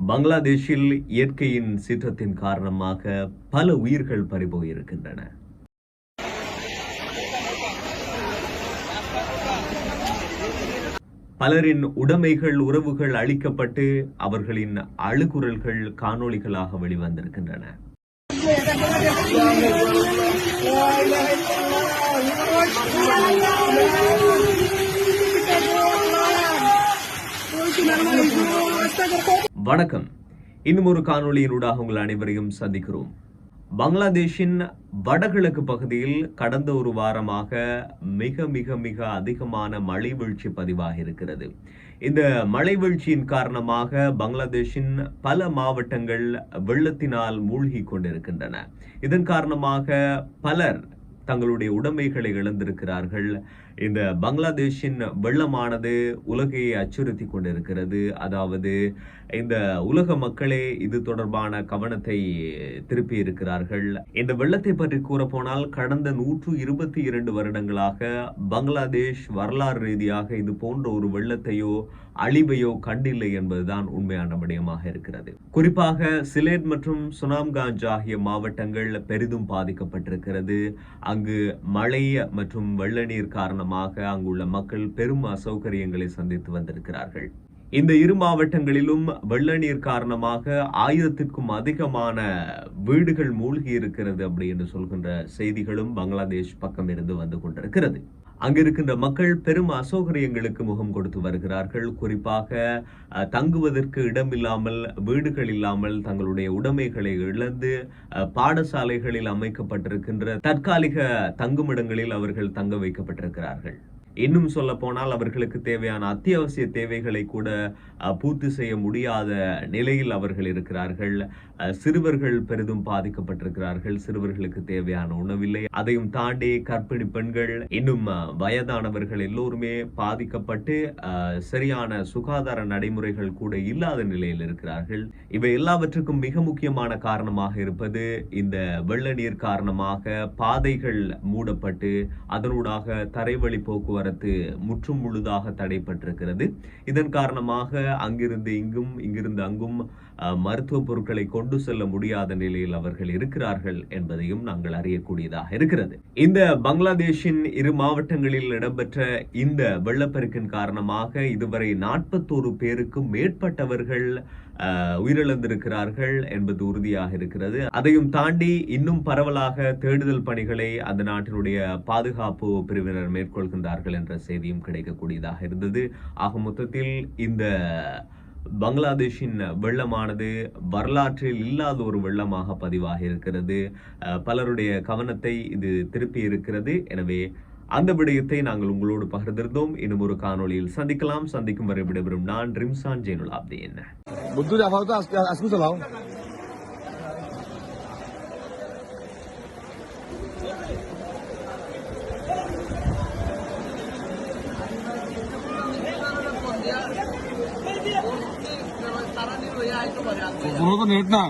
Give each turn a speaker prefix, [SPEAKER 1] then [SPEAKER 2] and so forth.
[SPEAKER 1] பங்களாதேஷில் இயற்கையின் சீற்றத்தின் காரணமாக பல உயிர்கள் பறிபோயிருக்கின்றன. பலரின் உடைமைகள், உறவுகள் அழிக்கப்பட்டு அவர்களின் அழுகுரல்கள் காணொளிகளாக வெளிவந்திருக்கின்றன. வணக்கம். இன்னும் ஒரு காணொளியினூடாக உங்கள் அனைவரையும் சந்திக்கிறோம். பங்களாதேஷின் வடகிழக்கு பகுதியில் கடந்த ஒரு வாரமாக மிக மிக மிக அதிகமான மழை வீழ்ச்சி பதிவாக இருக்கிறது. இந்த மழை வீழ்ச்சியின் காரணமாக பங்களாதேஷின் பல மாவட்டங்கள் வெள்ளத்தினால் மூழ்கி கொண்டிருக்கின்றன. இதன் காரணமாக பலர் தங்களுடைய உடைமைகளை இழந்திருக்கிறார்கள். இந்த பங்களாதேஷின் வெள்ளமானது உலகையை அச்சுறுத்தி கொண்டிருக்கிறது. அதாவது இந்த உலக மக்களே இது தொடர்பான கவனத்தை திருப்பி இருக்கிறார்கள். இந்த வெள்ளத்தை பற்றி கூறப்போனால் கடந்த 122 வருடங்களாக பங்களாதேஷ் வரலாறு ரீதியாக இது போன்ற ஒரு வெள்ளத்தையோ அழிவையோ கண்டில்லை என்பதுதான் உண்மையான விடயமாக இருக்கிறது. குறிப்பாக சிலேட் மற்றும் சுனாம்காஞ்ச் ஆகிய மாவட்டங்கள் பெரிதும் பாதிக்கப்பட்டிருக்கிறது. அங்கு மழை மற்றும் வெள்ள நீர் காரணமாக அங்குள்ள மக்கள் பெரும் அசௌகரியங்களை சந்தித்து வந்திருக்கிறார்கள். இந்த இரு மாவட்டங்களிலும் வெள்ள நீர் காரணமாக 1000க்கும் அதிகமான வீடுகள் மூழ்கி இருக்கிறது அப்படி என்று சொல்கின்ற செய்திகளும் பங்களாதேஷ் பக்கம் இருந்து வந்து கொண்டிருக்கிறது. அங்கிருக்கின்ற மக்கள் பெரும் அசௌகரியங்களுக்கு முகம் கொடுத்து வருகிறார்கள். குறிப்பாக தங்குவதற்கு இடமில்லாமல், வீடுகள் இல்லாமல் தங்களுடைய உடைமைகளை இழந்து பாடசாலைகளில் அமைக்கப்பட்டிருக்கின்ற தற்காலிக தங்குமிடங்களில் அவர்கள் தங்க வைக்கப்பட்டிருக்கிறார்கள். இன்னும் சொல்ல போனால் அவர்களுக்கு தேவையான அத்தியாவசிய தேவைகளை கூட பூர்த்தி செய்ய முடியாத நிலையில் அவர்கள் இருக்கிறார்கள். சிறுவர்கள் பெரிதும் பாதிக்கப்பட்டிருக்கிறார்கள். சிறுவர்களுக்கு தேவையான உணவில்லை. அதையும் தாண்டி கர்ப்பிணி பெண்கள், இன்னும் வயதானவர்கள் எல்லோருமே பாதிக்கப்பட்டு சரியான சுகாதார நடைமுறைகள் கூட இல்லாத நிலையில் இருக்கிறார்கள். இவை எல்லாவற்றுக்கும் மிக முக்கியமான காரணமாக இருப்பது இந்த வெள்ள நீர் காரணமாக பாதைகள் மூடப்பட்டு அதனூடாக தரைவழி போக்குவரத்து முற்றும் முழுதாக தடைப்பட்டிருக்கிறது. இதன் காரணமாக அங்கிருந்து இங்கும், இங்கிருந்து அங்கும் மருத்துவ பொருட்களை கொண்டு செல்ல முடியாத நிலையில் அவர்கள் இருக்கிறார்கள் என்பதையும் நாங்கள் அறியக்கூடியதாக இருக்கிறது. இந்த பங்களாதேஷின் இரு மாவட்டங்களில் இடம்பெற்ற இந்த வெள்ளப்பெருக்கின் காரணமாக இதுவரை 41 பேருக்கும் மேற்பட்டவர்கள் உயிரிழந்திருக்கிறார்கள் என்பது உறுதியாக இருக்கிறது. அதையும் தாண்டி இன்னும் பரவலாக தேடுதல் பணிகளை அந்த நாட்டினுடைய பாதுகாப்பு பிரிவினர் மேற்கொள்கின்றார்கள் என்ற செய்தியும் கிடைக்கக்கூடியதாக இருந்தது. ஆக மொத்தத்தில் இந்த பங்களாதேஷின் வெள்ளமானது வரலாற்றில் இல்லாத ஒரு வெள்ளமாக பதிவாகி இருக்கிறது. பலருடைய கவனத்தை இது திருப்பி இருக்கிறது. எனவே அந்த விடயத்தை நாங்கள் உங்களோடு பகிர்ந்திருந்தோம். இன்னும் ஒரு காணொளியில் சந்திக்கலாம். சந்திக்கும் வரை விடைபெறும் நான் ரிம்சான் ஜெயினுலாப்தீன்.
[SPEAKER 2] नेट ना